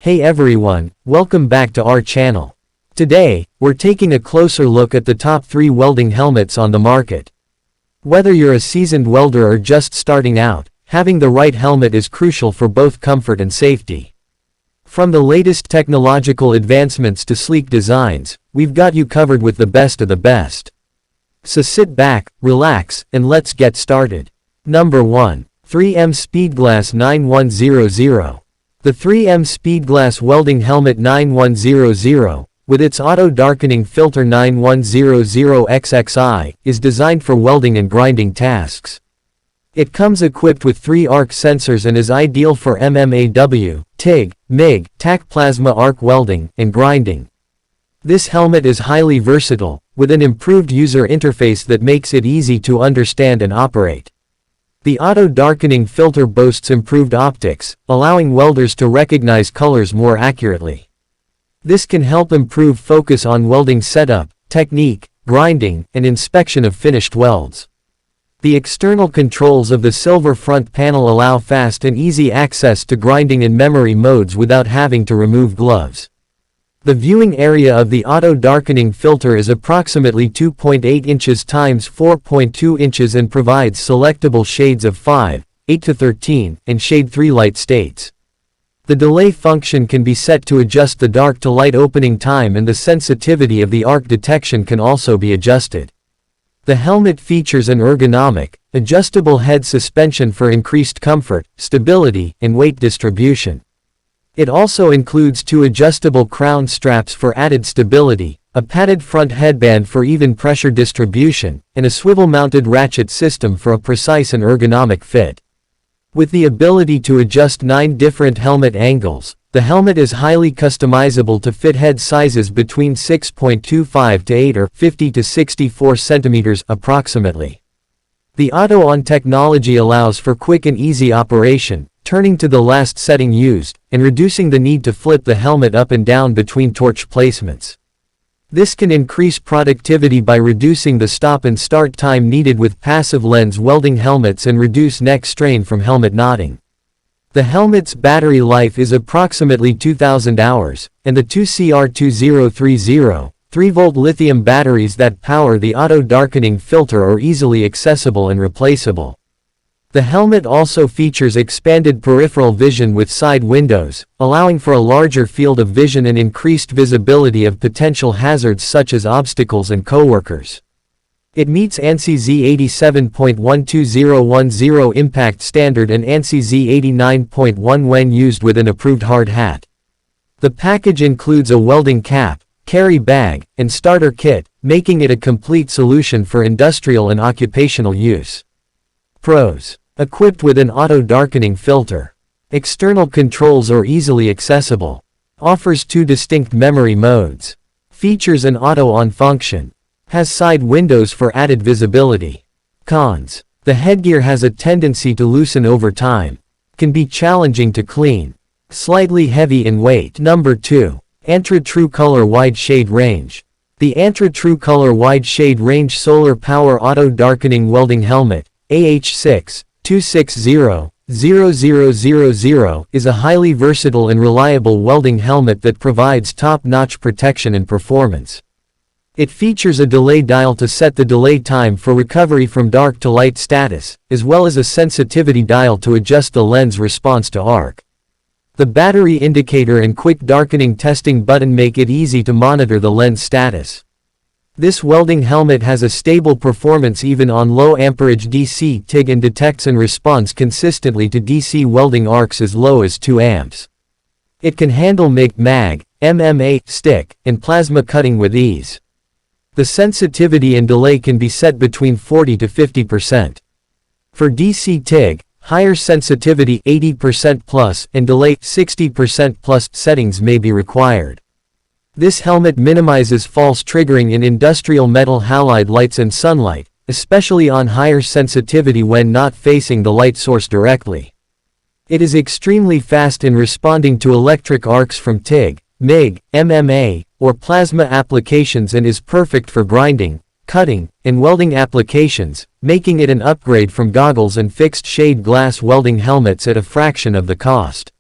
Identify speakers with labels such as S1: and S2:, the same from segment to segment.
S1: Hey everyone, welcome back to our channel. Today, we're taking a closer look at the top 3 welding helmets on the market. Whether you're a seasoned welder or just starting out, having the right helmet is crucial for both comfort and safety. From the latest technological advancements to sleek designs, we've got you covered with the best of the best. So sit back, relax, and let's get started. Number 1. 3M Speedglas 9100. The 3M Speedglas Welding Helmet 9100, with its auto-darkening filter 9100XXI, is designed for welding and grinding tasks. It comes equipped with 3 arc sensors and is ideal for MMAW, TIG, MIG, tack plasma arc welding, and grinding. This helmet is highly versatile, with an improved user interface that makes it easy to understand and operate. The auto-darkening filter boasts improved optics, allowing welders to recognize colors more accurately. This can help improve focus on welding setup, technique, grinding, and inspection of finished welds. The external controls of the silver front panel allow fast and easy access to grinding and memory modes without having to remove gloves. The viewing area of the auto-darkening filter is approximately 2.8 inches x 4.2 inches and provides selectable shades of 5, 8 to 13, and shade 3 light states. The delay function can be set to adjust the dark to light opening time, and the sensitivity of the arc detection can also be adjusted. The helmet features an ergonomic, adjustable head suspension for increased comfort, stability, and weight distribution. It also includes 2 adjustable crown straps for added stability, a padded front headband for even pressure distribution, and a swivel-mounted ratchet system for a precise and ergonomic fit. With the ability to adjust 9 different helmet angles, the helmet is highly customizable to fit head sizes between 6.25 to 8 or 50 to 64 centimeters approximately. The auto-on technology allows for quick and easy operation, turning to the last setting used, and reducing the need to flip the helmet up and down between torch placements. This can increase productivity by reducing the stop and start time needed with passive lens welding helmets and reduce neck strain from helmet knotting. The helmet's battery life is approximately 2,000 hours, and the 2CR2030, 3-volt lithium batteries that power the auto-darkening filter are easily accessible and replaceable. The helmet also features expanded peripheral vision with side windows, allowing for a larger field of vision and increased visibility of potential hazards such as obstacles and coworkers. It meets ANSI Z87.12010 impact standard and ANSI Z89.1 when used with an approved hard hat. The package includes a welding cap, carry bag, and starter kit, making it a complete solution for industrial and occupational use. Pros. Equipped with an auto-darkening filter. External controls are easily accessible. Offers 2 distinct memory modes. Features an auto-on function. Has side windows for added visibility. Cons. The headgear has a tendency to loosen over time. Can be challenging to clean. Slightly heavy in weight. Number 2. Antra True Color Wide Shade Range. The Antra True Color Wide Shade Range Solar Power Auto-Darkening Welding Helmet, AH6, 260-0000, is a highly versatile and reliable welding helmet that provides top-notch protection and performance. It features a delay dial to set the delay time for recovery from dark to light status, as well as a sensitivity dial to adjust the lens response to arc. The battery indicator and quick darkening testing button make it easy to monitor the lens status. This welding helmet has a stable performance even on low amperage DC TIG and detects and responds consistently to DC welding arcs as low as 2 amps. It can handle MIG, MAG, MMA, stick, and plasma cutting with ease. The sensitivity and delay can be set between 40 to 50%. For DC TIG, higher sensitivity 80% plus and delay 60% plus settings may be required. This helmet minimizes false triggering in industrial metal halide lights and sunlight, especially on higher sensitivity when not facing the light source directly. It is extremely fast in responding to electric arcs from TIG, MIG, MMA, or plasma applications and is perfect for grinding, cutting, and welding applications, making it an upgrade from goggles and fixed-shade glass welding helmets at a fraction of the cost.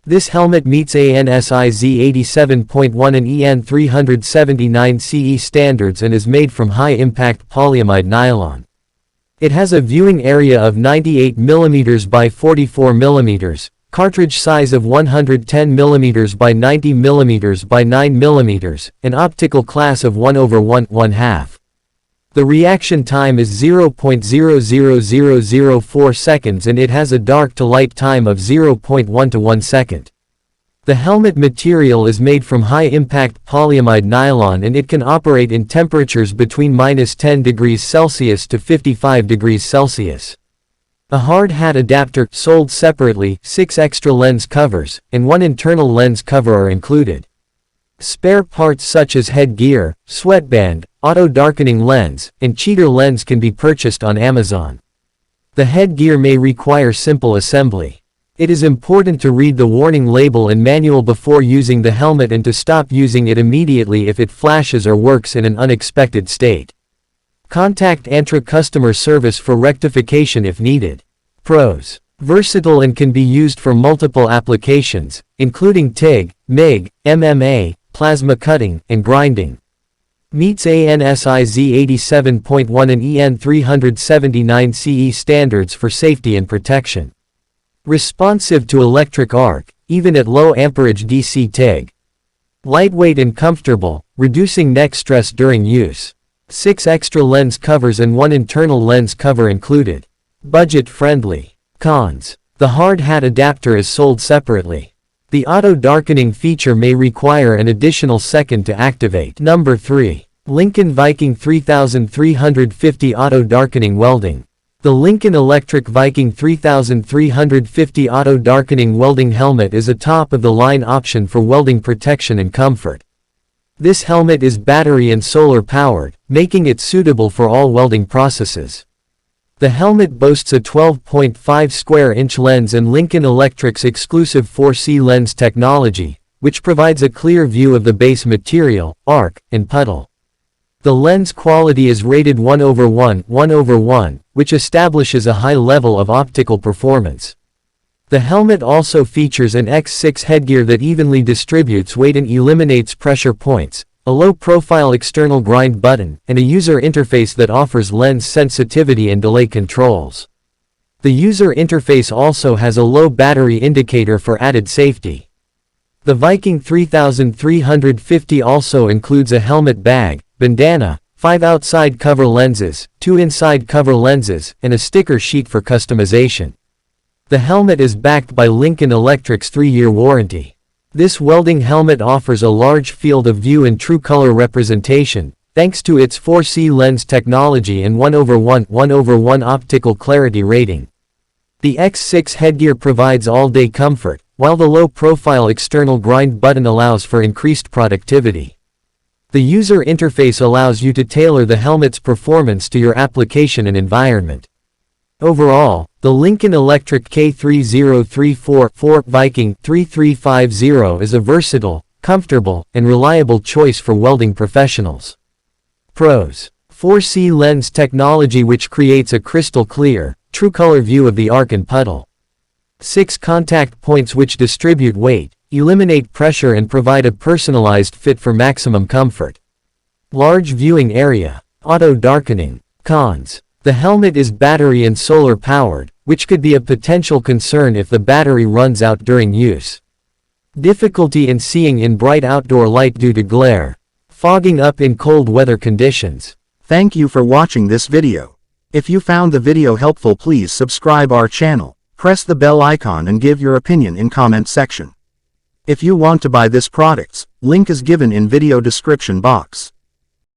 S1: This helmet meets ANSI Z87.1 and EN 379 CE standards and is made from high-impact polyamide nylon. It has a viewing area of 98 mm by 44 mm, cartridge size of 110 mm by 90 mm by 9 mm, and optical class of 1/1/1/2. The reaction time is 0.00004 seconds and it has a dark to light time of 0.1 to 1 second. The helmet material is made from high-impact polyamide nylon and it can operate in temperatures between -10 degrees Celsius to 55 degrees Celsius. A hard hat adapter, sold separately, 6 extra lens covers, and 1 internal lens cover are included. Spare parts such as headgear, sweatband, auto-darkening lens, and cheater lens can be purchased on Amazon. The headgear may require simple assembly. It is important to read the warning label and manual before using the helmet and to stop using it immediately if it flashes or works in an unexpected state. Contact Antra customer service for rectification if needed. Pros: versatile and can be used for multiple applications, including TIG, MIG, MMA, plasma cutting, and grinding. Meets ANSI Z87.1 and EN 379 CE standards for safety and protection. Responsive to electric arc, even at low amperage DC TIG. Lightweight and comfortable, reducing neck stress during use. 6 extra lens covers and 1 internal lens cover included. Budget friendly. Cons: the hard hat adapter is sold separately. The auto-darkening feature may require an additional second to activate. Number 3. Lincoln Viking 3350 Auto-darkening Welding. The Lincoln Electric Viking 3350 Auto-darkening Welding Helmet is a top-of-the-line option for welding protection and comfort. This helmet is battery and solar powered, making it suitable for all welding processes. The helmet boasts a 12.5 square-inch lens and Lincoln Electric's exclusive 4C lens technology, which provides a clear view of the base material, arc, and puddle. The lens quality is rated 1/1/1/1, which establishes a high level of optical performance. The helmet also features an X6 headgear that evenly distributes weight and eliminates pressure points, a low-profile external grind button, and a user interface that offers lens sensitivity and delay controls. The user interface also has a low battery indicator for added safety. The Viking 3350 also includes a helmet bag, bandana, 5 outside cover lenses, 2 inside cover lenses, and a sticker sheet for customization. The helmet is backed by Lincoln Electric's 3-year warranty. This welding helmet offers a large field of view and true color representation, thanks to its 4C lens technology and 1/1/1/1 optical clarity rating. The X6 headgear provides all-day comfort, while the low-profile external grind button allows for increased productivity. The user interface allows you to tailor the helmet's performance to your application and environment. Overall, the Lincoln Electric K3034-4 Viking 3350 is a versatile, comfortable, and reliable choice for welding professionals. Pros: 4C lens technology which creates a crystal clear, true color view of the arc and puddle. 6 contact points which distribute weight, eliminate pressure and provide a personalized fit for maximum comfort. Large viewing area. Auto-darkening. Cons: the helmet is battery and solar powered, which could be a potential concern if the battery runs out during use. Difficulty in seeing in bright outdoor light due to glare. Fogging up in cold weather conditions.
S2: Thank you for watching this video. If you found the video helpful, please subscribe our channel, press the bell icon and give your opinion in comment section. If you want to buy this products, link is given in video description box.